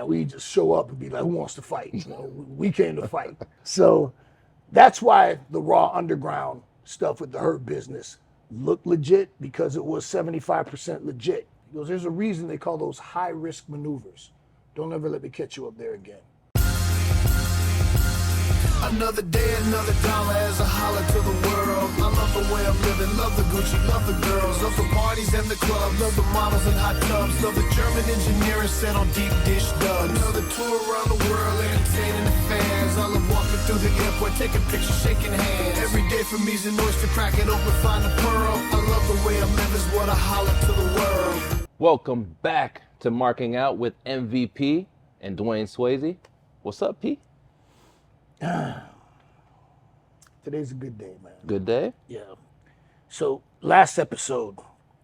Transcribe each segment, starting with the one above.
we just show up and be like, who wants to fight? You know, we came to fight. So that's why the Raw Underground stuff with the Hurt Business looked legit, because it was 75% legit. He goes, there's a reason they call those high-risk maneuvers. Don't ever let me catch you up there again. Another day, another dollar as I holler to the world. I love the way I'm living, love the Gucci, love the girls, love the parties and the clubs, love the models and hot tubs, love the German engineering set on deep dish dubs. Another tour around the world, entertaining the fans. I love walking through the airport, taking pictures, shaking hands. Every day for me's an oyster, crack it open, find a pearl. I love the way I live is what I holler to the world. Welcome back to Marking Out with MVP and Dwayne Swayze. What's up, P? Today's a good day, man. Good day? Yeah. So last episode,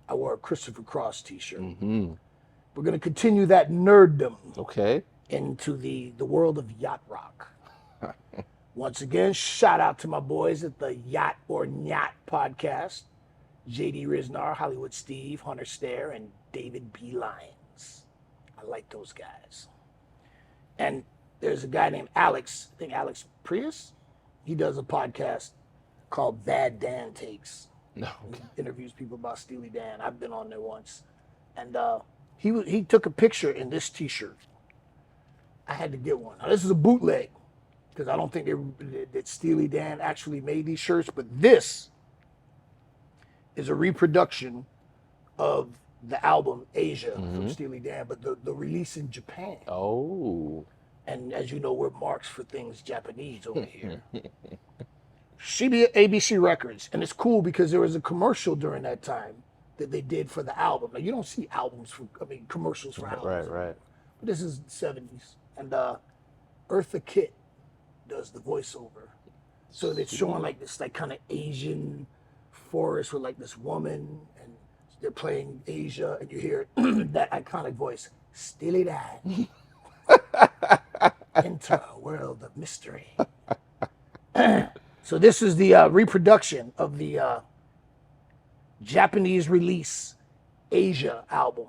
I wore a Christopher Cross t-shirt. Mm-hmm. We're going to continue that nerddom Okay. into the world of yacht rock. Once again, shout out to my boys at the Yacht or Yacht podcast. JD Riznar, Hollywood Steve, Hunter Stair, and David B. Lyons. I like those guys. And there's a guy named Alex, I think Alex Prius. He does a podcast called Bad Dan Takes. No. He interviews people about Steely Dan. I've been on there once. And he took a picture in this t-shirt. I had to get one. Now, this is a bootleg, because I don't think that Steely Dan actually made these shirts, but this is a reproduction of the album Asia from Steely Dan, but the release in Japan. Oh. And as you know, we're marks for things Japanese over here. ABC Records. And it's cool because there was a commercial during that time that they did for the album. Now, you don't see commercials for albums. Right. But this is the 70s. And Eartha Kitt does the voiceover. So it's showing like this like kind of Asian forest with like this woman, and they're playing Asia, and you hear that iconic voice, Steely Dan. Enter a world of mystery. So this is the reproduction of the Japanese release Asia album.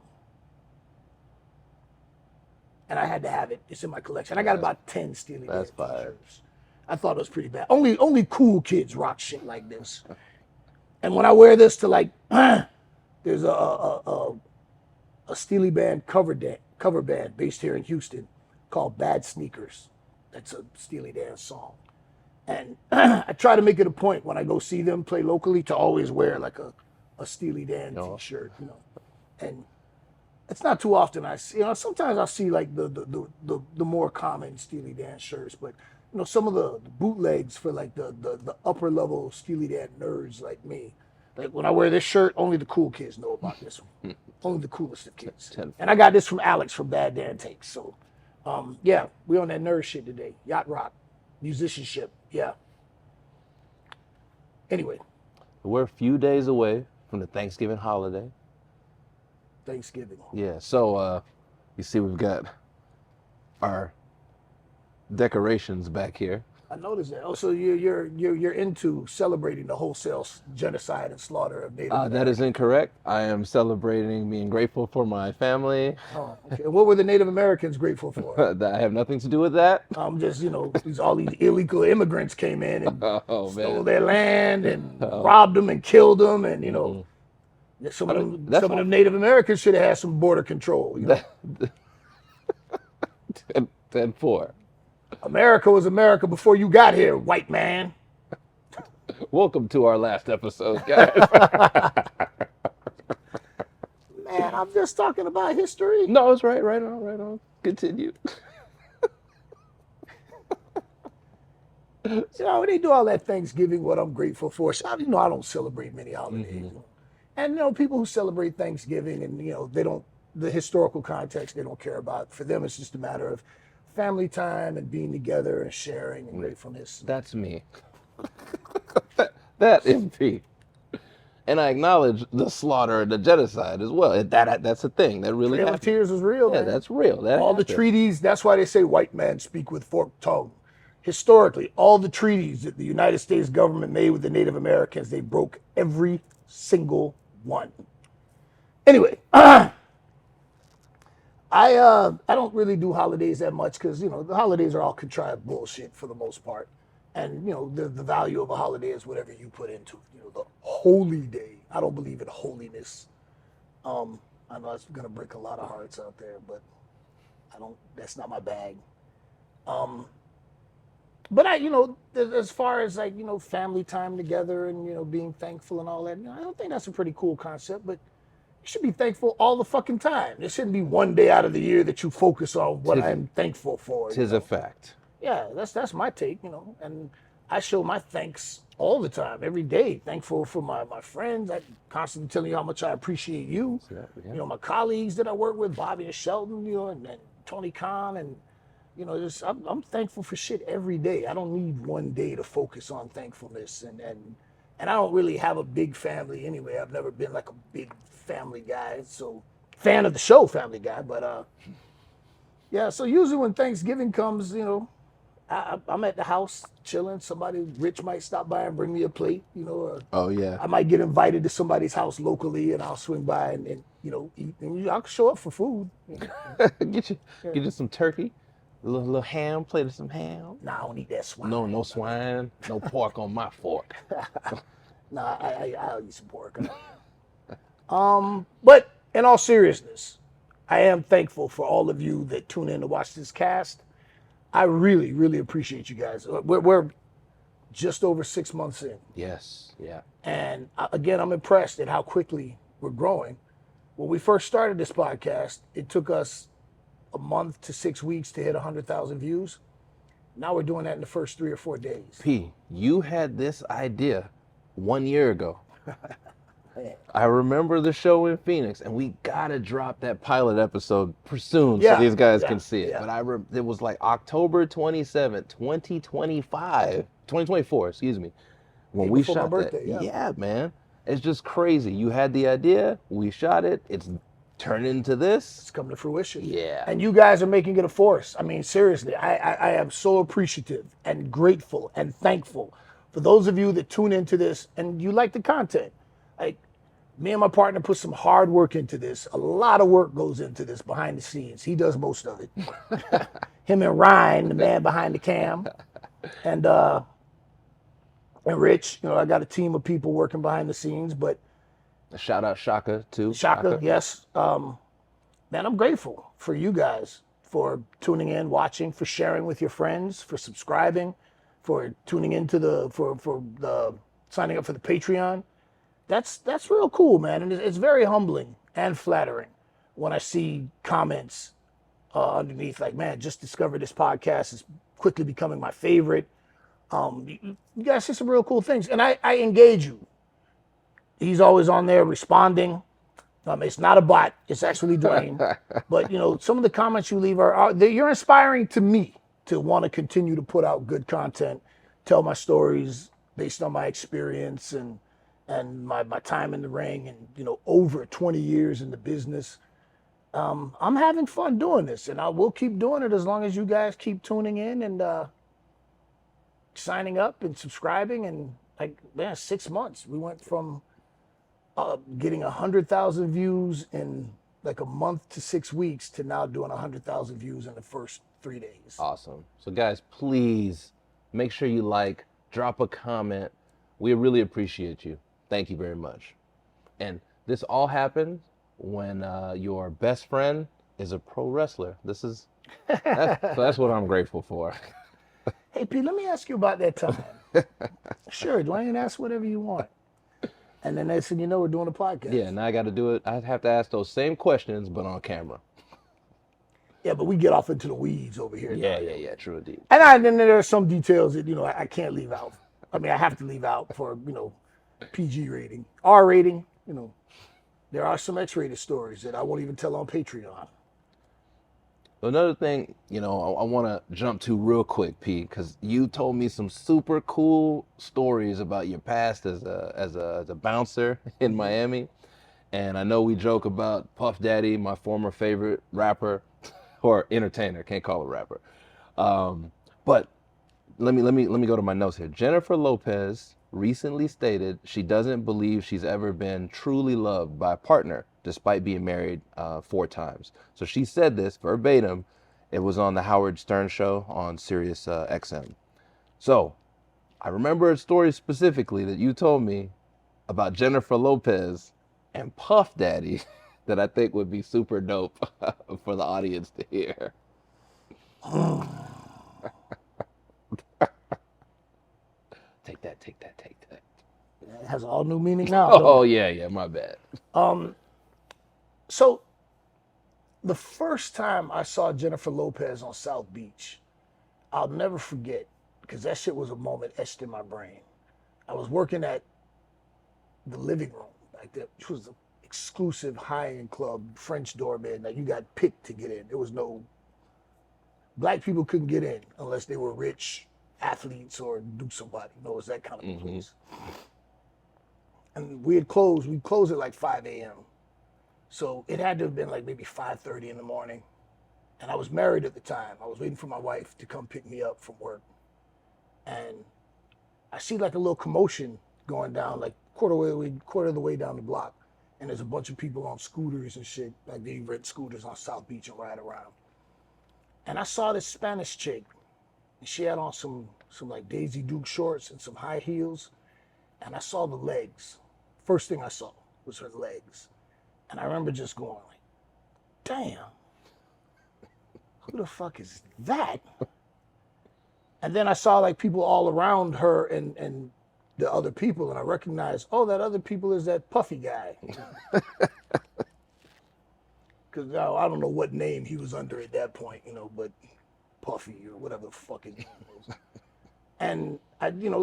And I had to have it. It's in my collection. I got about 10 Steely Dan t-shirts. I thought it was pretty bad. Only cool kids rock shit like this. And when I wear this to like, there's a Steely band cover band based here in Houston called Bad Sneakers. That's a Steely Dan song. And I try to make it a point when I go see them play locally to always wear like a Steely Dan t-shirt, you know. And it's not too often I see, sometimes I see like the more common Steely Dan shirts, but some of the bootlegs for like the upper level Steely Dan nerds like me. Like when I wear this shirt, only the cool kids know about this one. Only the coolest of kids. And I got this from Alex from Bad Dan Takes. So yeah, we on that nerd shit today. Yacht rock, musicianship, yeah. Anyway. We're a few days away from the Thanksgiving holiday. Thanksgiving. Yeah, so you see we've got our decorations back here. I noticed that. Also, you're into celebrating the wholesale genocide and slaughter of Native Americans. That is incorrect. I am celebrating being grateful for my family. Oh, okay. And what were the Native Americans grateful for? I have nothing to do with that. Just, all these illegal immigrants came in and stole their land and robbed them and killed them. And, some of them Native Americans should have had some border control. 10-4. America was America before you got here, white man. Welcome to our last episode, guys. Man, I'm just talking about history. No, it's right on. Continue. They do all that Thanksgiving, what I'm grateful for. So, I don't celebrate many holidays. And, people who celebrate Thanksgiving and, the historical context, they don't care about. For them, it's just a matter of family time and being together and sharing and gratefulness. That's me. that MP. And I acknowledge the slaughter and the genocide as well. That's a thing. That really happened. Trail of Tears was real, man. Yeah, that's real. That all happened. The treaties, that's why they say white men speak with forked tongue. Historically, all the treaties that the United States government made with the Native Americans, they broke every single one. Anyway, I don't really do holidays that much because the holidays are all contrived bullshit for the most part, and the value of a holiday is whatever you put into it. The holy day, I don't believe in holiness. I know it's gonna break a lot of hearts out there, but I don't. That's not my bag. Um, but as far as like family time together and being thankful and all that, I don't think that's a pretty cool concept. But you should be thankful all the fucking time. There shouldn't be one day out of the year that you focus on what I'm thankful for. Tis a fact. Yeah, that's my take, and I show my thanks all the time, every day. Thankful for my friends. I constantly telling you how much I appreciate you. Exactly, yeah. My colleagues that I work with, Bobby and Sheldon, and Tony Khan, and I'm thankful for shit every day. I don't need one day to focus on thankfulness, and I don't really have a big family anyway. I've never been like a big family guy, so fan of the show Family Guy, but yeah. So usually when Thanksgiving comes, I'm at the house chilling. Somebody rich might stop by and bring me a plate, or Oh yeah. I might get invited to somebody's house locally, and I'll swing by and eat. And I'll show up for food. Get you some turkey, a little ham, plate of some ham. Nah, I don't eat that swine. No swine, no pork on my fork. Nah, I'll eat some pork. But in all seriousness, I am thankful for all of you that tune in to watch this cast. I really, really appreciate you guys. We're just over 6 months in. Yes, yeah. And again, I'm impressed at how quickly we're growing. When we first started this podcast, it took us a month to 6 weeks to hit 100,000 views. Now we're doing that in the first 3 or 4 days. P, you had this idea 1 year ago. I remember the show in Phoenix, and we gotta drop that pilot episode soon so these guys can see it. Yeah. But it was like October 27th, 2024, excuse me, when we shot my birthday, that. yeah. Man, it's just crazy. You had the idea, we shot it, it's turned into this. It's come to fruition. Yeah. And you guys are making it a force. I mean, seriously, I am so appreciative and grateful and thankful for those of you that tune into this and you like the content. Like, me and my partner put some hard work into this. A lot of work goes into this behind the scenes. He does most of it. Him and Ryan, the man behind the cam. And Rich, I got a team of people working behind the scenes, but Shout out Shaka too. Shaka, yes. Man, I'm grateful for you guys for tuning in, watching, for sharing with your friends, for subscribing, for tuning into for the signing up for the Patreon. That's real cool, man, and it's very humbling and flattering when I see comments underneath like, man, just discovered this podcast, is quickly becoming my favorite. You guys say some real cool things, and I engage you. He's always on there responding. It's not a bot, it's actually Dwayne. But some of the comments you leave you're inspiring to me to want to continue to put out good content, tell my stories based on my experience and my time in the ring and over 20 years in the business. I'm having fun doing this, and I will keep doing it as long as you guys keep tuning in and signing up and subscribing. And 6 months we went from getting 100,000 views in like a month to 6 weeks to now doing 100,000 views in the first 3 days. Awesome. So guys, please make sure you drop a comment. We really appreciate you. Thank you very much. And this all happened when your best friend is a pro wrestler. That's what I'm grateful for. Hey, Pete, let me ask you about that time. Sure, Dwayne, ask whatever you want. And then they said, we're doing a podcast. Yeah, now I got to do it. I have to ask those same questions, but on camera. Yeah, but we get off into the weeds over here. Yeah, true indeed. And then there are some details that, I can't leave out. I mean, I have to leave out for, PG rating. R rating, there are some X-rated stories that I won't even tell on Patreon. Another thing, I want to jump to real quick, Pete, because you told me some super cool stories about your past as a bouncer in Miami. And I know we joke about Puff Daddy, my former favorite rapper, or entertainer, can't call it rapper. But let me go to my notes here. Jennifer Lopez recently stated she doesn't believe she's ever been truly loved by a partner despite being married 4 times. So she said this verbatim. It was on the Howard Stern show on Sirius XM. So I remember a story specifically that you told me about Jennifer Lopez and Puff Daddy that I think would be super dope for the audience to hear. Take that. It has all new meaning now. Oh, yeah, my bad. So the first time I saw Jennifer Lopez on South Beach, I'll never forget, because that shit was a moment etched in my brain. I was working at the living room back there, which was an exclusive high-end club, French doorman, that you got picked to get in. There was no, black people couldn't get in unless they were rich athletes or do somebody. You know, it was that kind of place. And we closed at like 5 a.m. So it had to have been like maybe 5:30 in the morning. And I was married at the time. I was waiting for my wife to come pick me up from work. And I see like a little commotion going down, like quarter of the way down the block. And there's a bunch of people on scooters and shit. Like they rent scooters on South Beach and ride around. And I saw this Spanish chick. And she had on some like Daisy Duke shorts and some high heels. And I saw the legs. First thing I saw was her legs. And I remember just going like, damn, who the fuck is that? And then I saw like people all around her and the other people, and I recognized, oh, that other people is that Puffy guy. Because I don't know what name he was under at that point, you know, but Puffy or whatever the fuck his name was. And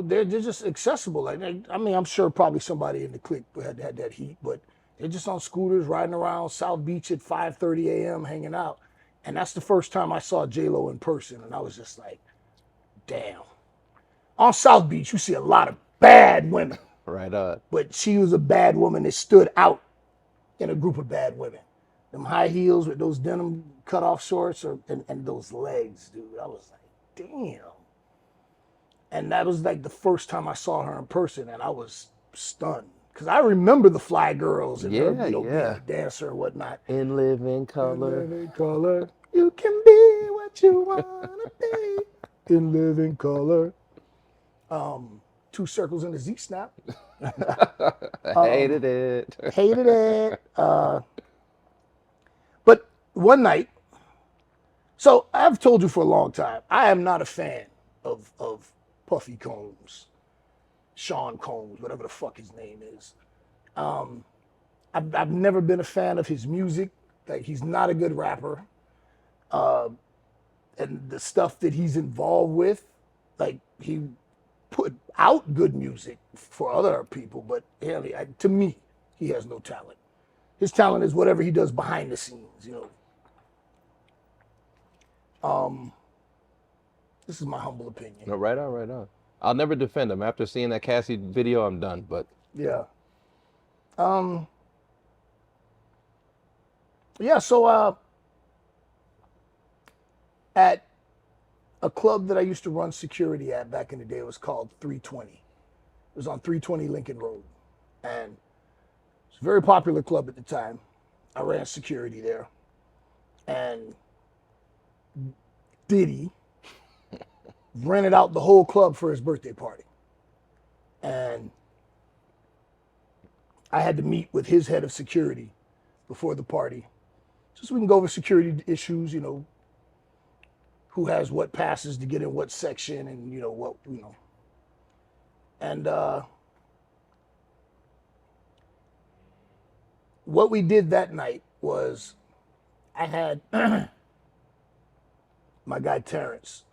they're just accessible. Like, I mean, I'm sure probably somebody in the clique had that heat, but they're just on scooters riding around South Beach at 5:30 a.m. hanging out. And that's the first time I saw J.Lo in person, and I was just like, damn. On South Beach, you see a lot of bad women. Right on. But she was a bad woman that stood out in a group of bad women. Them high heels with those denim cutoff shorts and those legs, dude. I was like, damn. And that was like the first time I saw her in person, and I was stunned. Because I remember the fly girls and her, being a dancer and whatnot. In living color. In living color. You can be what you want to be. In living color. 2 circles in a Z-snap. Hated it. Hated it. But one night, so I've told you for a long time, I am not a fan of Puffy Combs, Sean Combs, whatever the fuck his name is. I've never been a fan of his music. Like, he's not a good rapper. And the stuff that he's involved with, like, he put out good music for other people, but to me, he has no talent. His talent is whatever he does behind the scenes, you know. This is my humble opinion. No, right on. I'll never defend him. After seeing that Cassie video, I'm done, but. Yeah. So at a club that I used to run security at back in the day, it was called 320. It was on 320 Lincoln Road. And it's a very popular club at the time. I ran security there. And Diddy rented out the whole club for his birthday party. And I had to meet with his head of security before the party, just so we can go over security issues, you know, who has what passes to get in what section and, And what we did that night was I had my guy Terrence.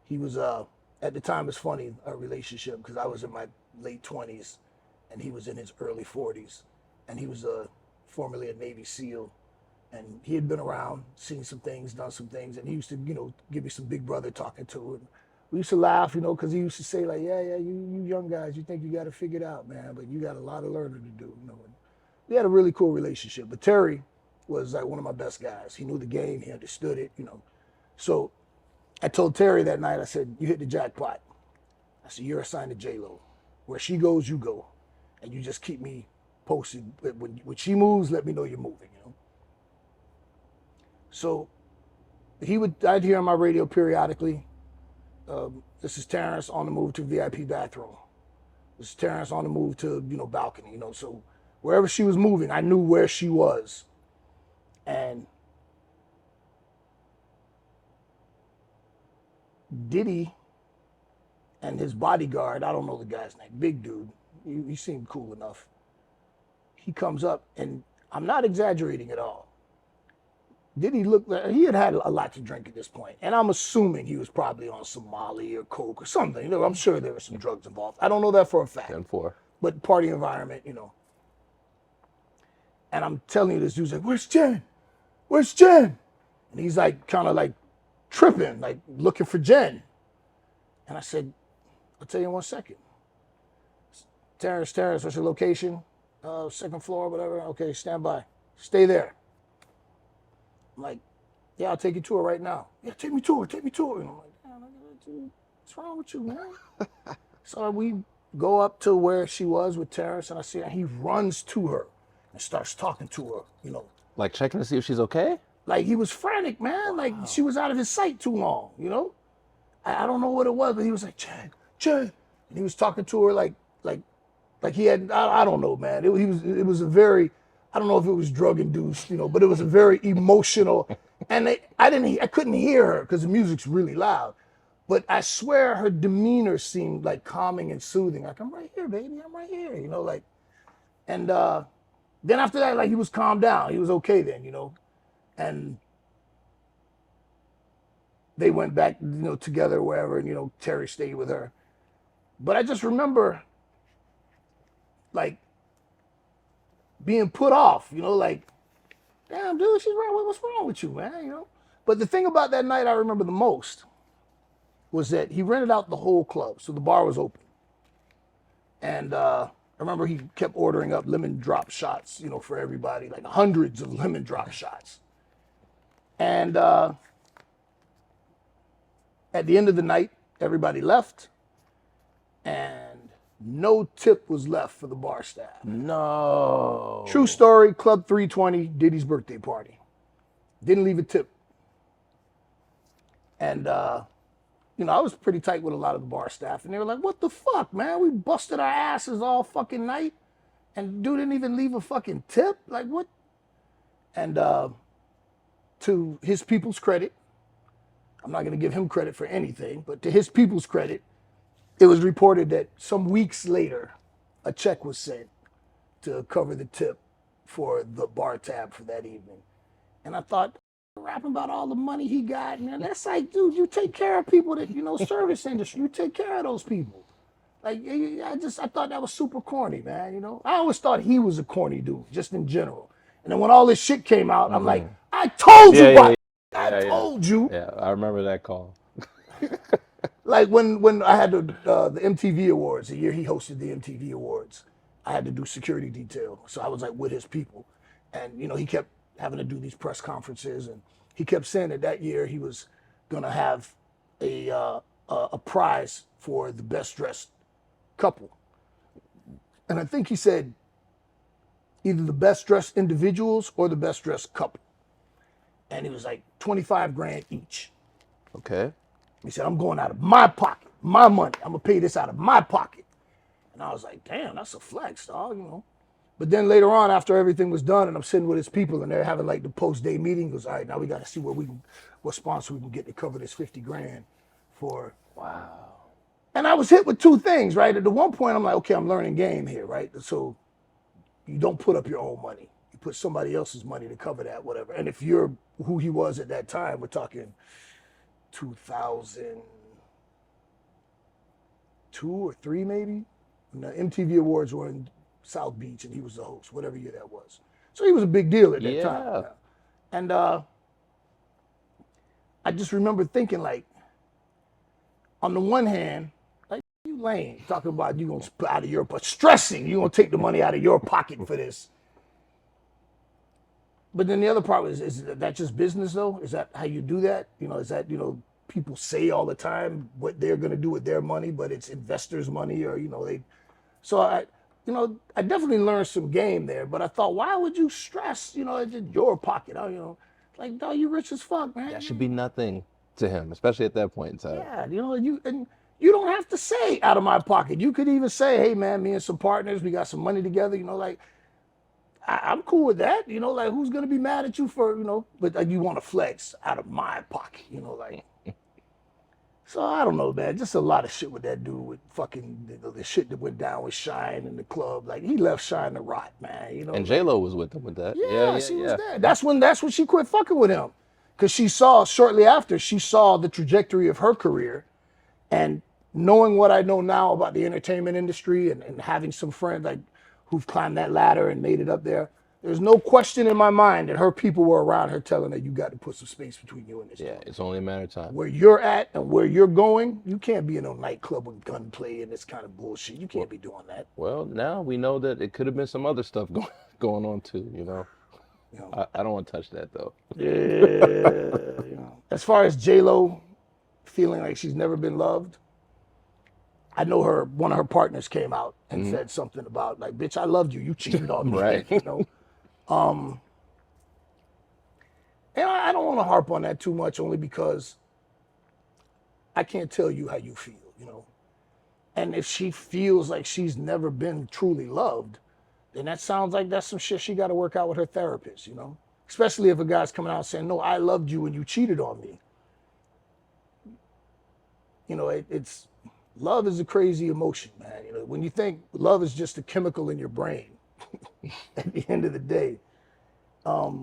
He was, at the time, it's funny, our relationship, because I was in my late 20s and he was in his early 40s. And he was formerly a Navy SEAL. And he had been around, seen some things, done some things. And he used to, give me some big brother talking to. And we used to laugh, because he used to say, like, yeah, you young guys, you think you got it figured out, man, but you got a lot of learning to do. And we had a really cool relationship. But Terry was like one of my best guys. He knew the game, he understood it, So I told Terry that night, I said, you hit the jackpot. I said, you're assigned to J.Lo. Where she goes, you go. And you just keep me posted, when she moves, let me know you're moving, you know. So I'd hear on my radio periodically, this is Terrence on the move to VIP bathroom. This is Terrence on the move to, you know, balcony, you know. So wherever she was moving, I knew where she was. And Diddy and his bodyguard, I don't know the guy's name, big dude, he seemed cool enough. He comes up, and I'm not exaggerating at all. Diddy looked like he had a lot to drink at this point, and I'm assuming he was probably on some Molly or Coke or something. You know, I'm sure there were some drugs involved. I don't know that for a fact. 10-4. But party environment, you know. And I'm telling you, this dude's like, "Where's Jen? Where's Jen?" And he's like, kind of like tripping, like looking for Jen. And I said, "I'll tell you in 1 second. Terrence, what's your location? Second floor, whatever. Okay, stand by. Stay there." I'm like, "Yeah, I'll take you to her right now." "Yeah, take me to her. And I'm like, "Damn, what's wrong with you, man?" So we go up to where she was with Terrence, and I see her, and he runs to her and starts talking to her, you know. Like checking to see if she's okay? Like he was frantic, man. Like she was out of his sight too long, you know. I don't know what it was, but he was like, Jen. And he was talking to her like he had, I don't know, man. It was a very, I don't know if it was drug induced, you know, but it was a very emotional, and I couldn't hear her because the music's really loud, but I swear her demeanor seemed like calming and soothing. Like, "I'm right here, baby, I'm right here," you know, like, and then after that, like he was calmed down. He was okay then, you know, and they went back, you know, together wherever, and, you know, Terry stayed with her. But I just remember, like, being put off, you know, like, "Damn, dude, she's right. What's wrong with you, man?" You know. But the thing about that night I remember the most was that he rented out the whole club, so the bar was open, and I remember he kept ordering up lemon drop shots, you know, for everybody, like hundreds of lemon drop shots, and at the end of the night, everybody left, and no tip was left for the bar staff. No. True story, Club 320, Diddy's birthday party. Didn't leave a tip. And, you know, I was pretty tight with a lot of the bar staff, and they were like, "What the fuck, man? We busted our asses all fucking night, and dude didn't even leave a fucking tip? Like, what?" And to his people's credit, I'm not going to give him credit for anything, but to his people's credit, it was reported that some weeks later, a check was sent to cover the tip for the bar tab for that evening. And I thought, rapping about all the money he got, man, that's like, dude, you take care of people that, you know, service industry, you take care of those people. Like, I thought that was super corny, man, you know? I always thought he was a corny dude, just in general. And then when all this shit came out, I'm like, I told you, I told you. Yeah, I remember that call. Like when I had the MTV Awards, the year he hosted the MTV Awards, I had to do security detail. So I was like with his people. And, you know, he kept having to do these press conferences, and he kept saying that year he was going to have a prize for the best dressed couple. And I think he said either the best dressed individuals or the best dressed couple. And he was like 25 grand each. Okay. He said, "I'm going out of my pocket, my money. I'm going to pay this out of my pocket." And I was like, "Damn, that's a flex, dog," you know. But then later on, after everything was done, and I'm sitting with his people, and they're having like the post-day meeting, he goes, "All right, now we got to see what sponsor we can get to cover this 50 grand for." Wow. And I was hit with two things, right? At the one point, I'm like, okay, I'm learning game here, right? So you don't put up your own money. You put somebody else's money to cover that, whatever. And if you're who he was at that time, we're talking 2002 or 3 maybe. And the MTV Awards were in South Beach, and he was the host, whatever year that was. So he was a big deal at that time. And I just remember thinking, like, on the one hand, like, you lame, talking about you gonna split out of your, but stressing, you gonna take the money out of your pocket for this. But then the other part was, is that just business though? Is that how you do that? You know, is that, you know, people say all the time what they're gonna do with their money, but it's investors' money, or, you know, so you know, I definitely learned some game there, but I thought, why would you stress, you know, it's in your pocket, you know, like, dog, you rich as fuck, man. That should be nothing to him, especially at that point in time. Yeah, you know, you don't have to say out of my pocket. You could even say, hey man, me and some partners, we got some money together, you know, like I'm cool with that, you know, like who's gonna be mad at you for, you know, but like, you want to flex out of my pocket, you know, like. So I don't know, man. Just a lot of shit with that dude with fucking the shit that went down with Shine in the club. Like he left Shine to rot, man. You know. And J.Lo was with him with that. Yeah, she was there. That's when she quit fucking with him, because she saw shortly after the trajectory of her career, and knowing what I know now about the entertainment industry and having some friends like who've climbed that ladder and made it up there. There's no question in my mind that her people were around her telling her, you got to put some space between you and this. Yeah, it's only a matter of time. Where you're at and where you're going, you can't be in a nightclub with gunplay and this kind of bullshit. You can't be doing that. Well, now we know that it could have been some other stuff going on too, you know. I don't want to touch that though. Yeah, you know. As far as J.Lo feeling like she's never been loved, I know one of her partners came out and said something about like, bitch, I loved you. You cheated on me. Right. You know. And I don't want to harp on that too much, only because I can't tell you how you feel, you know. And if she feels like she's never been truly loved, then that sounds like that's some shit she got to work out with her therapist, you know. Especially if a guy's coming out saying, no, I loved you and you cheated on me. You know, it's love is a crazy emotion, man. You know, when you think love is just a chemical in your brain, at the end of the day, I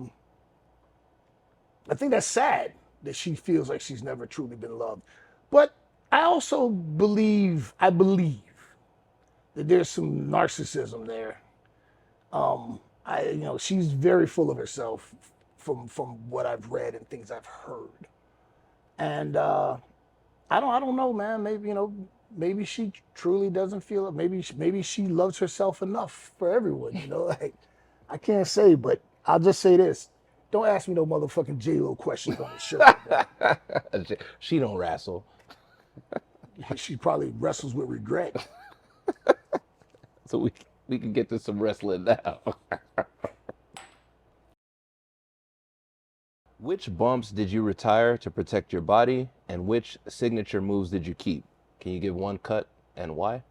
think that's sad that she feels like she's never truly been loved. But I also believe that there's some narcissism there. You know, she's very full of herself from what I've read and things I've heard. And I don't know, man. Maybe, you know, maybe she truly doesn't feel it. Maybe she loves herself enough for everyone, you know. Like, I can't say, but I'll just say this. Don't ask me no motherfucking J.Lo questions on the show. She don't wrestle. She probably wrestles with regret. So we can get to some wrestling now. Which bumps did you retire to protect your body, and which signature moves did you keep? Can you give one cut and why?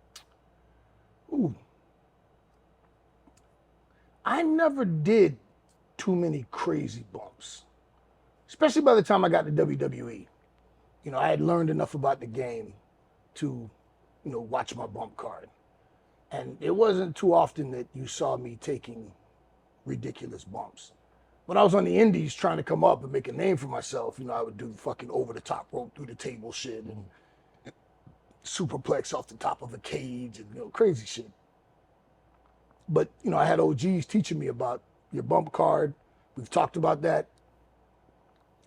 Ooh. I never did too many crazy bumps, especially by the time I got to WWE. You know, I had learned enough about the game to, you know, watch my bump card. And it wasn't too often that you saw me taking ridiculous bumps. When I was on the indies trying to come up and make a name for myself, you know, I would do fucking over the top rope through the table shit and superplex off the top of a cage and, you know, crazy shit. But, you know, I had OGs teaching me about your bump card. We've talked about that.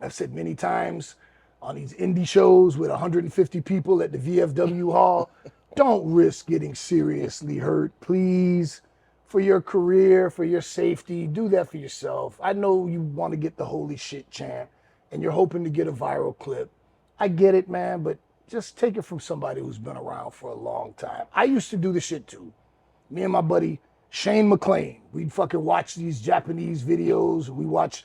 I've said many times on these indie shows with 150 people at the VFW hall, don't risk getting seriously hurt, please. For your career, for your safety, do that for yourself. I know you want to get the holy shit chant and you're hoping to get a viral clip. I get it, man, but just take it from somebody who's been around for a long time. I used to do this shit too. Me and my buddy Shane McClain, we'd fucking watch these Japanese videos. We watch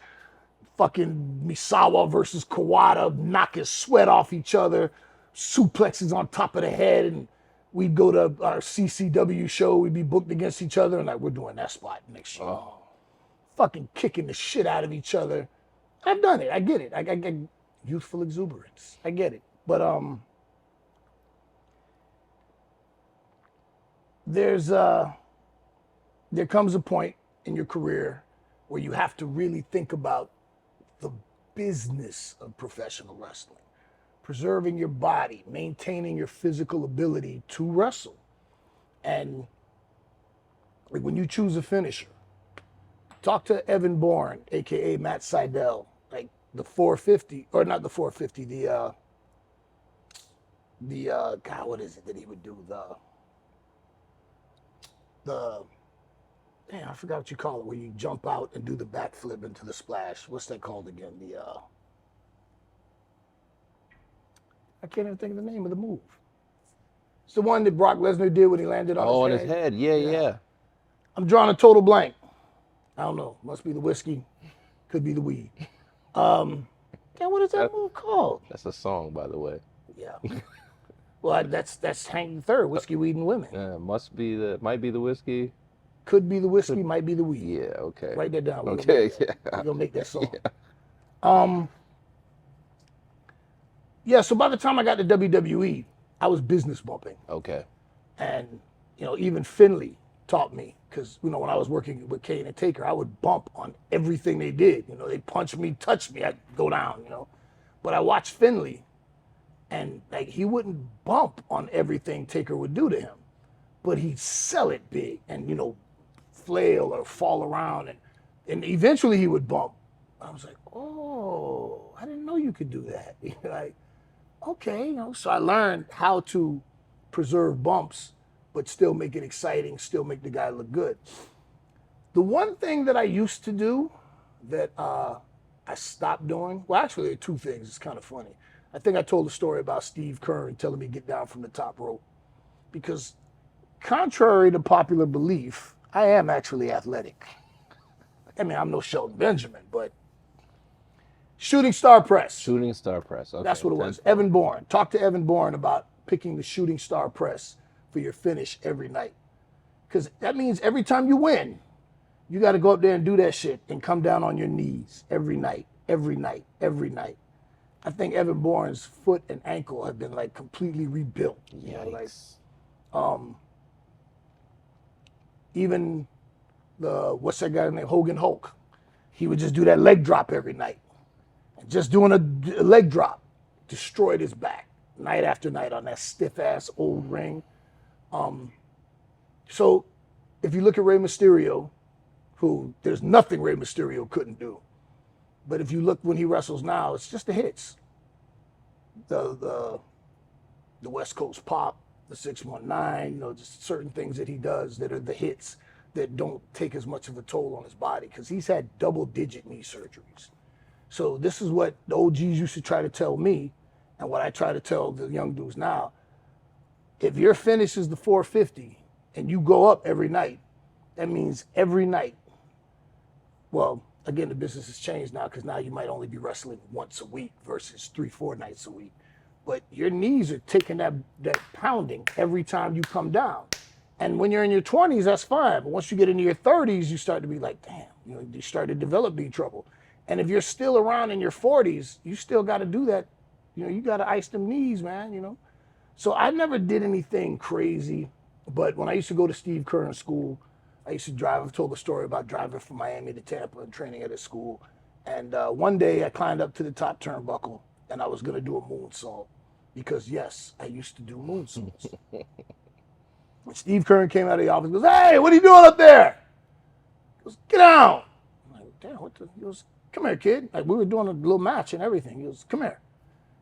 fucking Misawa versus Kawada knock his sweat off each other, suplexes on top of the head, and we'd go to our CCW show. We'd be booked against each other, and like, we're doing that spot next year. Oh. Fucking kicking the shit out of each other. I've done it. I get it. I get youthful exuberance. I get it. But there comes a point in your career where you have to really think about the business of professional wrestling. Preserving your body, maintaining your physical ability to wrestle. And like when you choose a finisher, talk to Evan Bourne, AKA Matt Sydal, like the 450, or not the 450, God, what is it that he would do? Damn, I forgot what you call it, where you jump out and do the backflip into the splash. What's that called again? I can't even think of the name of the move. It's the one that Brock Lesnar did when he landed on his head. On his head. Yeah. I'm drawing a total blank. I don't know. Must be the whiskey. Could be the weed. Yeah, what is that move called? That's a song, by the way. Yeah. Well, that's Hank III, Whiskey, Weed, and Women. Might be the whiskey. Could be the whiskey, might be the weed. Yeah, okay. Write that down. We're gonna make that song. Yeah, so by the time I got to WWE, I was business bumping. Okay. And, even Finley taught me, because, when I was working with Kane and Taker, I would bump on everything they did. They'd punch me, touch me, I'd go down, But I watched Finley, and he wouldn't bump on everything Taker would do to him, but he'd sell it big and, flail or fall around, and eventually he would bump. I was like, oh, I didn't know you could do that. Okay, so I learned how to preserve bumps, but still make it exciting, still make the guy look good. The one thing that I used to do that I stopped doing, well, actually, there are two things. It's kind of funny. I think I told a story about Steve Kerr telling me to get down from the top rope, because contrary to popular belief, I am actually athletic. I mean, I'm no Shelton Benjamin, but shooting star press. Shooting star press. Okay. That's what it was. Evan Bourne. Talk to Evan Bourne about picking the shooting star press for your finish every night. Because that means every time you win, you got to go up there and do that shit and come down on your knees every night, every night, every night. I think Evan Bourne's foot and ankle have been completely rebuilt. Yikes. Even what's that guy's name? Hogan Hulk. He would just do that leg drop every night. And just doing a leg drop destroyed his back night after night on that stiff ass old ring. So if you look at Rey Mysterio, who there's nothing Rey Mysterio couldn't do. But if you look when he wrestles now, it's just the hits. The West Coast Pop, the 619, just certain things that he does that are the hits that don't take as much of a toll on his body, because he's had double-digit knee surgeries. So this is what the OGs used to try to tell me, and what I try to tell the young dudes now. If your finish is the 450 and you go up every night, that means every night. Well, again, the business has changed now, because now you might only be wrestling once a week versus 3-4 nights a week. But your knees are taking that pounding every time you come down. And when you're in your 20s, that's fine. But once you get into your 30s, you start to be like, damn, you start to develop knee trouble. And if you're still around in your 40s, you still got to do that. You got to ice them knees, man, So I never did anything crazy. But when I used to go to Steve Kerr in school, I used to drive. I've told a story about driving from Miami to Tampa and training at his school. And one day I climbed up to the top turnbuckle, and I was going to do a moonsault. Because, yes, I used to do moonsaults. When Steve Kerr came out of the office, he goes, hey, what are you doing up there? He goes, get down. I'm like, damn, what the? He goes, come here, kid. We were doing a little match and everything. He goes, come here.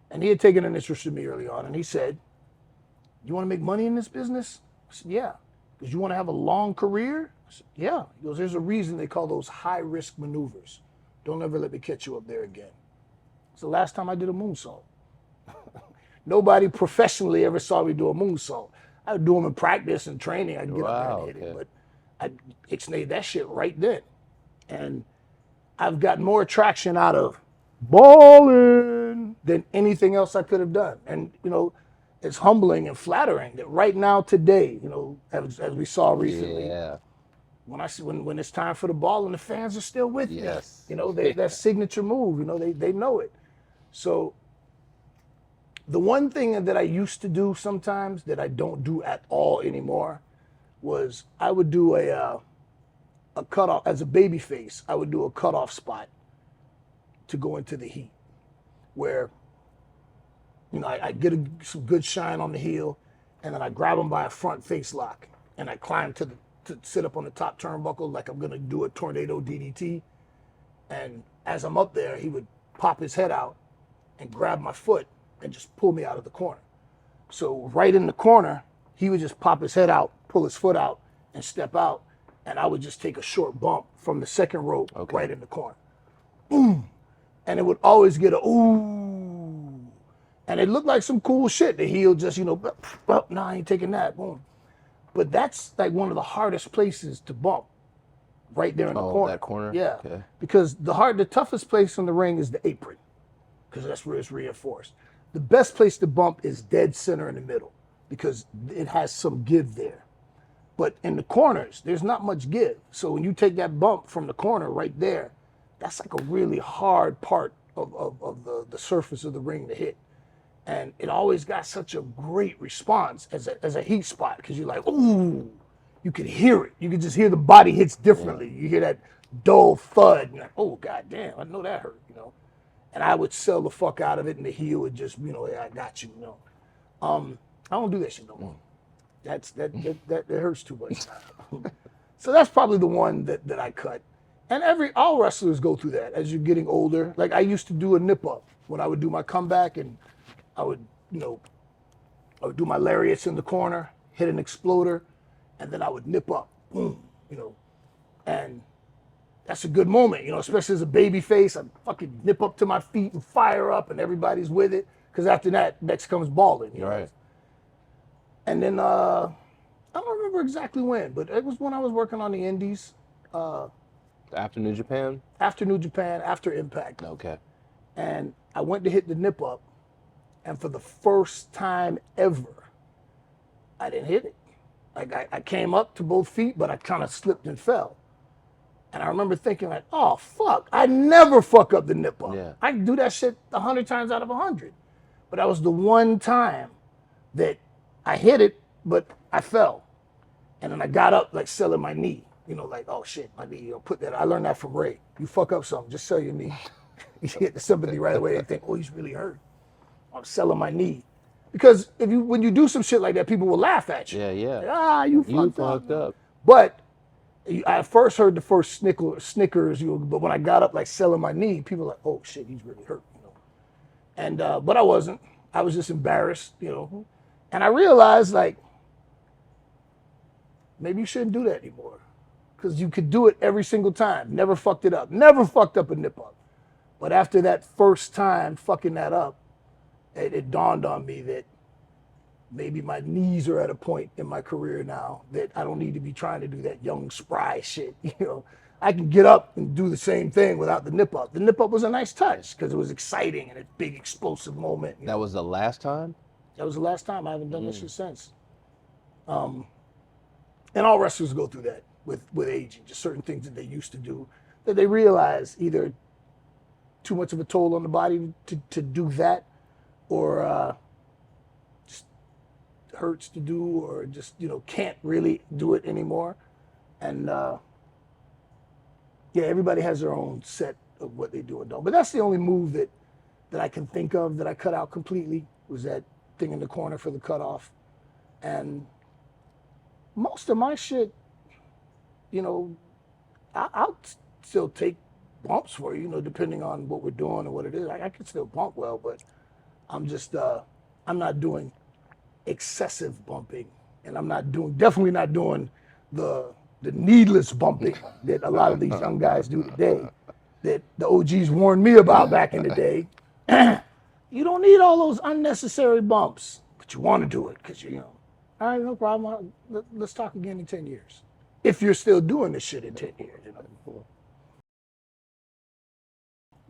And he had taken an interest in me early on. And he said, you want to make money in this business? I said, yeah. Because you want to have a long career? I said, yeah. He goes, there's a reason they call those high-risk maneuvers. Don't ever let me catch you up there again. It's the last time I did a moonsault. Nobody professionally ever saw me do a moonsault. I would do them in practice and training. I'd get up there and hit it. But I ixnayed that shit right then. And I've got more traction out of balling than anything else I could have done. And, it's humbling and flattering that right now, today, as we saw recently, when it's time for the ball and the fans are still with me, that signature move, they know it. So the one thing that I used to do sometimes that I don't do at all anymore was I would do a cutoff as a baby face. I would do a cutoff spot to go into the heat, where I get some good shine on the heel, and then I grab him by a front face lock, and I climb to sit up on the top turnbuckle like I'm gonna do a tornado DDT. And as I'm up there, he would pop his head out and grab my foot and just pull me out of the corner. So right in the corner, he would just pop his head out, pull his foot out, and step out, and I would just take a short bump from the second rope right in the corner. Boom. And it would always get a ooh. And it looked like some cool shit. The heel just, no, I ain't taking that. Boom. But that's like one of the hardest places to bump, right there in the corner. That corner? Yeah. Okay. Because the toughest place on the ring is the apron, because that's where it's reinforced. The best place to bump is dead center in the middle, because it has some give there. But in the corners, there's not much give. So when you take that bump from the corner right there, that's like a really hard part of the surface of the ring to hit. And it always got such a great response as a heat spot, because you're like, ooh, you could hear it. You could just hear the body hits differently. You hear that dull thud. You're like, oh, goddamn, I know that hurt, you know. And I would sell the fuck out of it, and the heel would just, you know, I got you, you know. I don't do that shit no more. That hurts too much. So that's probably the one that I cut. And all wrestlers go through that as you're getting older. Like I used to do a nip up when I would do my comeback, and I would do my lariats in the corner, hit an exploder, and then I would nip up, boom, you know. And that's a good moment, you know, especially as a baby face. I'd fucking nip up to my feet and fire up, and everybody's with it. Because after that, next comes balling. You know? Right. And then, I don't remember exactly when, but it was when I was working on the Indies. After New Japan? After New Japan, after Impact. Okay. And I went to hit the nip up, and for the first time ever, I didn't hit it. Like I came up to both feet, but I kind of slipped and fell. And I remember thinking like, oh, fuck, I never fuck up the nip up. Yeah. I can do that shit 100 times out of 100. But that was the one time that I hit it, but I fell. And then I got up like selling my knee. You know, like, oh shit, my knee, you know, put that. I learned that from Ray. You fuck up something, just sell your knee. You get the sympathy right away. They think, oh, he's really hurt. I'm selling my knee. Because when you do some shit like that, people will laugh at you. Yeah. Like, you fucked up. But I first heard the first snickers, you know, but when I got up like selling my knee, people were like, oh shit, he's really hurt, you know. And but I wasn't. I was just embarrassed, you know. And I realized like maybe you shouldn't do that anymore. Because you could do it every single time. Never fucked it up. Never fucked up a nip up. But after that first time fucking that up, it dawned on me that maybe my knees are at a point in my career now that I don't need to be trying to do that young, spry shit. You know, I can get up and do the same thing without the nip up. The nip up was a nice touch because it was exciting and a big explosive moment. That was the last time? That was the last time. I haven't done this shit since. And all wrestlers go through that with aging. Just certain things that they used to do that they realize either too much of a toll on the body to do that, or just hurts to do, or just, you know, can't really do it anymore. And yeah, everybody has their own set of what they do and don't. But that's the only move that I can think of that I cut out completely, was that thing in the corner for the cutoff. And most of my shit, you know, I'll still take bumps for you, you know, depending on what we're doing or what it is. I can still bump well, but I'm just, I'm not doing excessive bumping, and I'm definitely not doing the needless bumping that a lot of these young guys do today, that the OGs warned me about back in the day. You don't need all those unnecessary bumps, but you want to do it because you know. All right, no problem. Let's talk again in 10 years. If you're still doing this shit in 10 years, you know. What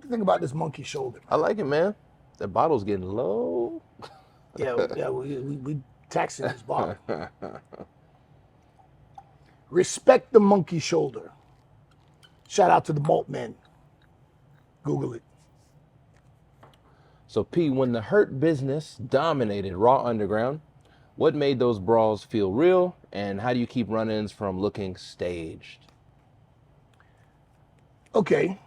do you think about this monkey shoulder? I like it, man. That bottle's getting low. Yeah, we taxing this bottle. Respect the monkey shoulder. Shout out to the malt men. Google it. So P, when the Hurt Business dominated Raw Underground, what made those brawls feel real, and how do you keep run-ins from looking staged? Okay,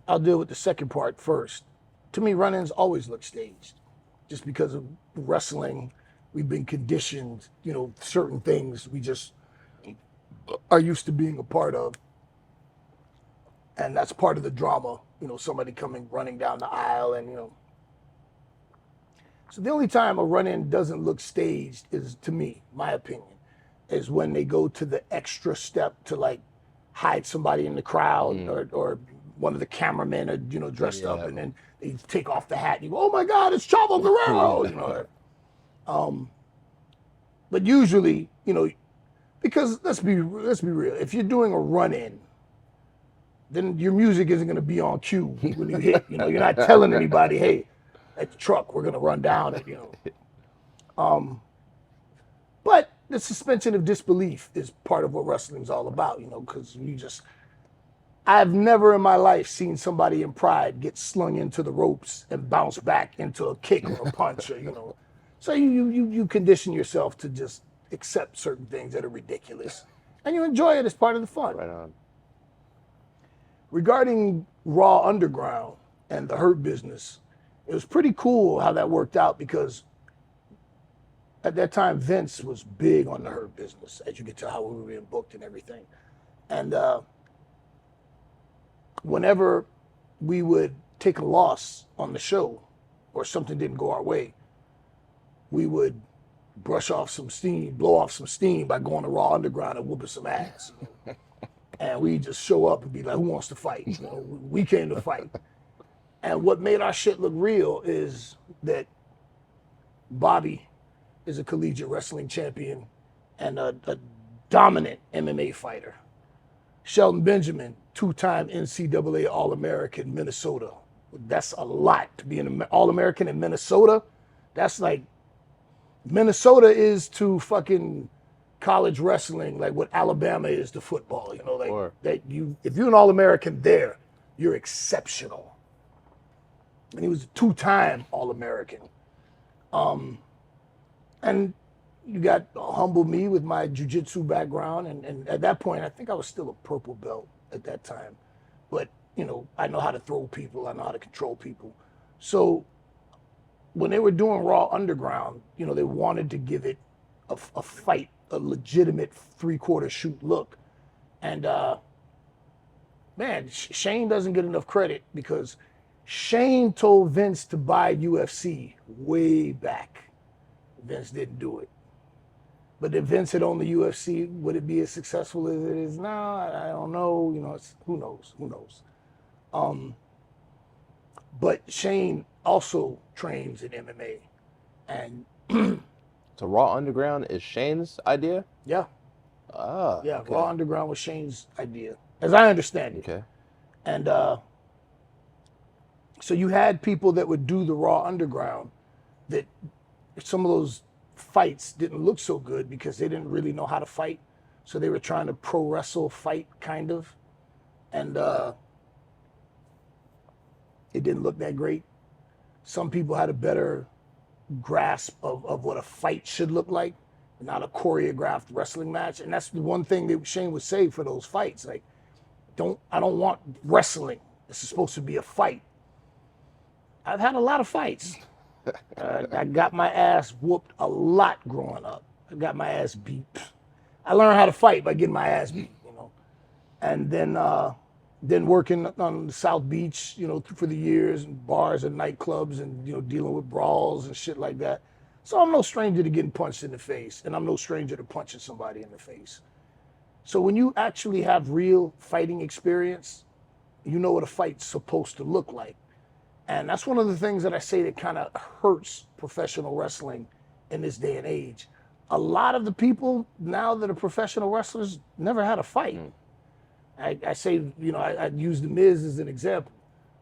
I'll deal with the second part first. To me, run-ins always look staged. Just because of wrestling, we've been conditioned, you know, certain things we just are used to being a part of. And that's part of the drama, you know, somebody running down the aisle and, you know. So the only time a run-in doesn't look staged is, to me, my opinion, is when they go to the extra step to like hide somebody in the crowd, or one of the cameramen are, you know, dressed up, and then they take off the hat and you go, oh my God, it's Chavo Guerrero, you know. But usually, you know, Because let's be real. If you're doing a run-in, then your music isn't gonna be on cue when you hit. You know, you're not telling anybody, hey, at the truck, we're gonna run down it, you know. But the suspension of disbelief is part of what wrestling's all about, you know, because I've never in my life seen somebody in Pride get slung into the ropes and bounce back into a kick or a punch, or, you know. So you condition yourself to just accept certain things that are ridiculous, and you enjoy it as part of the fun. Right on. Regarding Raw Underground and the Hurt Business, it was pretty cool how that worked out because at that time Vince was big on the Hurt Business, as you can tell how we were being booked and everything. And whenever we would take a loss on the show or something didn't go our way, we would brush off some steam, blow off some steam by going to Raw Underground and whooping some ass. And we just show up and be like, who wants to fight? You know, we came to fight. And what made our shit look real is that Bobby is a collegiate wrestling champion and a dominant MMA fighter. Shelton Benjamin, two-time NCAA All-American, Minnesota. That's a lot to be an All-American in Minnesota. That's like, Minnesota is to fucking college wrestling like what Alabama is to football. You know, like if you're an All-American there, you're exceptional. And he was a two-time All-American. And you got humble me with my jiu-jitsu background, and at that point, I think I was still a purple belt at that time. But, you know, I know how to throw people, I know how to control people. So when they were doing Raw Underground, you know, they wanted to give it a fight, a legitimate three-quarter shoot look. And man, Shane doesn't get enough credit because Shane told Vince to buy UFC way back. Vince didn't do it. But if Vince had owned the UFC, would it be as successful as it is now? I don't know. You know, who knows? But Shane also trains in MMA. And so Raw Underground is Shane's idea? Yeah. Ah. Yeah, okay. Raw Underground was Shane's idea, as I understand it. Okay. And so you had people that would do the Raw Underground that some of those fights didn't look so good because they didn't really know how to fight. So they were trying to pro wrestle fight, kind of. And it didn't look that great. Some people had a better grasp of what a fight should look like, not a choreographed wrestling match. And that's the one thing that Shane would say for those fights. Like, I don't want wrestling. This is supposed to be a fight. I've had a lot of fights. I got my ass whooped a lot growing up. I got my ass beat. I learned how to fight by getting my ass beat, you know. And then working on the South Beach, you know, for the years, and bars and nightclubs, and, you know, dealing with brawls and shit like that. So I'm no stranger to getting punched in the face, and I'm no stranger to punching somebody in the face. So when you actually have real fighting experience, you know what a fight's supposed to look like. And that's one of the things that I say that kind of hurts professional wrestling in this day and age. A lot of the people now that are professional wrestlers never had a fight. I say, you know, I use The Miz as an example.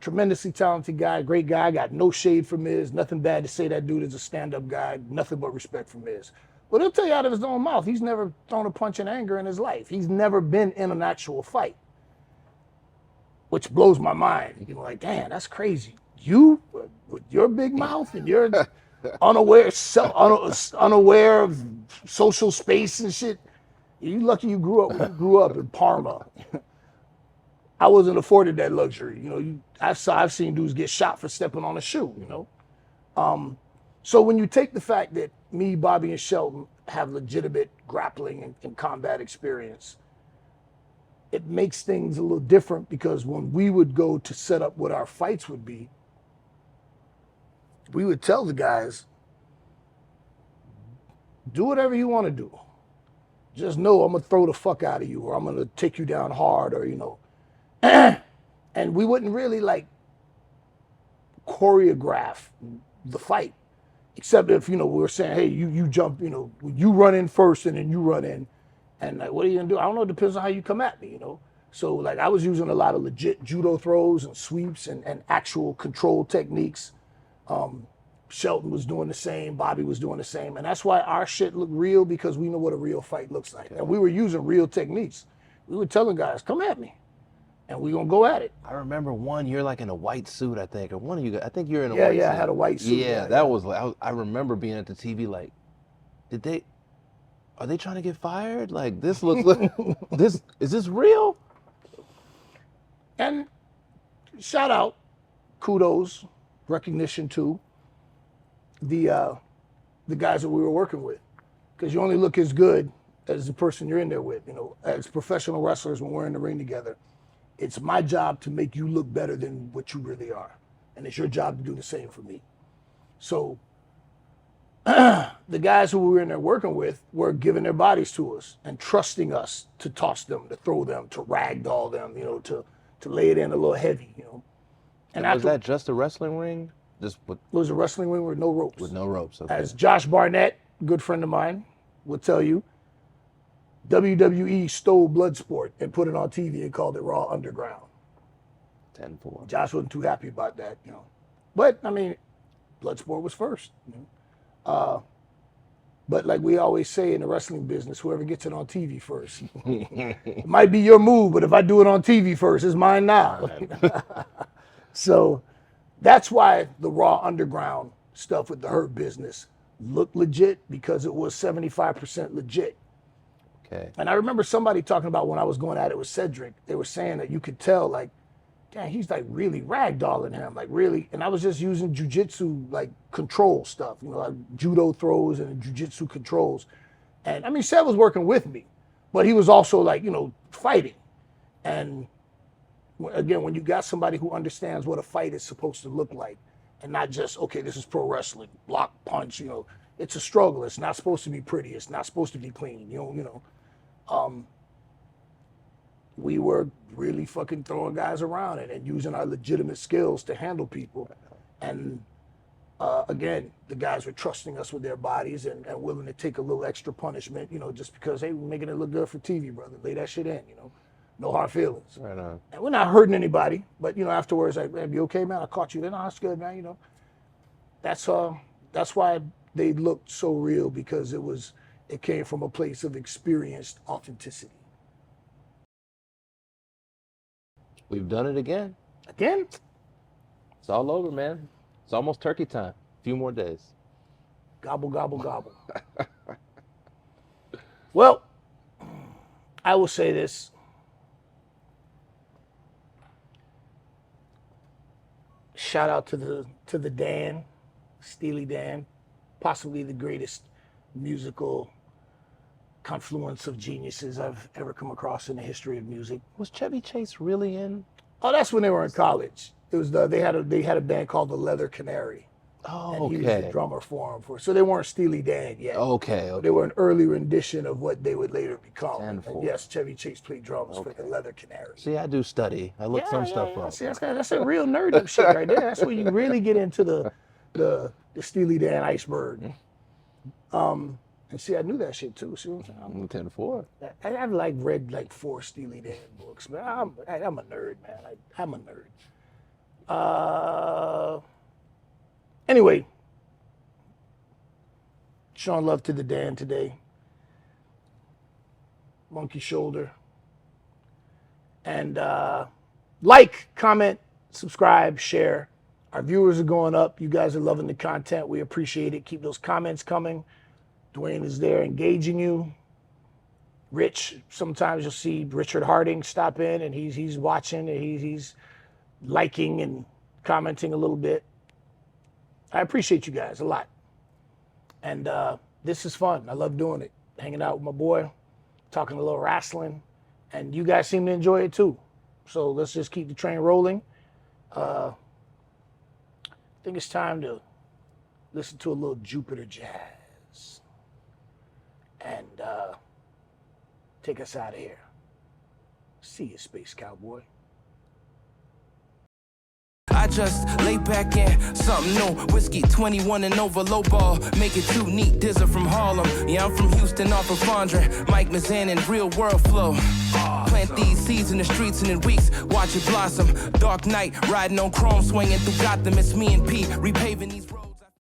Tremendously talented guy, great guy, got no shade for Miz, nothing bad to say that dude is a stand-up guy, nothing but respect for Miz. But he'll tell you out of his own mouth, he's never thrown a punch in anger in his life. He's never been in an actual fight, which blows my mind. You know, like, damn, that's crazy. You, with your big mouth and your unaware of social space and shit, you lucky you grew up in Parma. I wasn't afforded that luxury. You know, I've seen dudes get shot for stepping on a shoe, you know. So when you take the fact that me, Bobby, and Shelton have legitimate grappling and combat experience, it makes things a little different because when we would go to set up what our fights would be, we would tell the guys, do whatever you want to do. Just know I'm going to throw the fuck out of you, or I'm going to take you down hard, or, you know. And we wouldn't really like choreograph the fight, except if, you know, we were saying, hey, you jump, you know, you run in first and then you run in. And like, what are you gonna do? I don't know. It depends on how you come at me, you know. So like, I was using a lot of legit judo throws and sweeps and actual control techniques. Shelton was doing the same. Bobby was doing the same, and that's why our shit looked real, because we know what a real fight looks like, and we were using real techniques. We were telling guys, "Come at me," and we gonna go at it. I remember one. You're like in a white suit, I think, or one of you guys. I think you're in a Yeah, white suit. yeah, I had a white suit. Yeah, that was like. I remember being at the TV like, are they trying to get fired? Like this looks like this. Is this real? And shout out, kudos, recognition to the guys that we were working with, because you only look as good as the person you're in there with. You know, as professional wrestlers, when we're in the ring together, it's my job to make you look better than what you really are, and it's your job to do the same for me. So the guys who we were in there working with were giving their bodies to us and trusting us to toss them, to throw them, to ragdoll them, you know, to lay it in a little heavy, you know. And was that just a wrestling ring? Just with, it was a wrestling ring with no ropes. With no ropes. Okay. As Josh Barnett, good friend of mine, will tell you, WWE stole Bloodsport and put it on TV and called it Raw Underground. 10-4. Josh wasn't too happy about that, you know. But I mean, Bloodsport was first. You know? But like we always say in the wrestling business, whoever gets it on TV first. It might be your move, but if I do it on TV first, it's mine now. So that's why the Raw Underground stuff with the Hurt Business looked legit, because it was 75% legit. Okay. And I remember somebody talking about when I was going at it with Cedric, they were saying that you could tell, like, damn, he's like really ragdolling him, like really. And I was just using jujitsu like control stuff, you know, like judo throws and jujitsu controls. And I mean, Seth was working with me, but he was also like, you know, fighting. And again, when you got somebody who understands what a fight is supposed to look like, and not just, okay, this is pro wrestling, block, punch, you know, it's a struggle. It's not supposed to be pretty. It's not supposed to be clean, you know. We were really fucking throwing guys around and using our legitimate skills to handle people. And again, the guys were trusting us with their bodies and willing to take a little extra punishment, you know, just because, hey, we're making it look good for TV, brother. Lay that shit in, you know. No hard feelings. Right on. And we're not hurting anybody, but, you know, afterwards, like, man, you okay, man? I caught you. Then, no, that's good, man, you know. That's why they looked so real, because it came from a place of experienced authenticity. We've done it again. Again? It's all over, man. It's almost turkey time. A few more days. Gobble, gobble, gobble. Well, I will say this. Shout out to the Dan, Steely Dan, possibly the greatest musical confluence of geniuses I've ever come across in the history of music. Was Chevy Chase really in? Oh, that's when they were in college. It was they had a band called the Leather Canary. Oh, and okay. He was the drummer for them. So they weren't Steely Dan yet. Okay. They were an early rendition of what they would later become. 10-4. And yes, Chevy Chase played drums for the Leather Canary. See, I do study. I look some stuff up. See, that's a real nerd shit right there. That's where you really get into the Steely Dan iceberg. And see, I knew that shit too. See what I'm saying? 10-4. I've like read like 4 Steely Dan books, man. I'm a nerd, man. I'm a nerd. Anyway, showing love to the Dan today. Monkey shoulder. And like, comment, subscribe, share. Our viewers are going up. You guys are loving the content. We appreciate it. Keep those comments coming. Dwayne is there engaging you. Rich, sometimes you'll see Richard Harding stop in and he's watching and he's liking and commenting a little bit. I appreciate you guys a lot. And this is fun. I love doing it. Hanging out with my boy, talking a little wrestling. And you guys seem to enjoy it too. So let's just keep the train rolling. I think it's time to listen to a little Jupiter jazz. And take us out of here. See you, Space Cowboy. I just lay back in something new. Whiskey 21 and over, low ball. Make it too neat, Dizzer from Harlem. Yeah, I'm from Houston, off of Fondren. Mike Mazan and real world flow. Plant these seeds in the streets and in weeks, watch it blossom. Dark night, riding on chrome, swinging through Gotham. It's me and P, repaving these roads.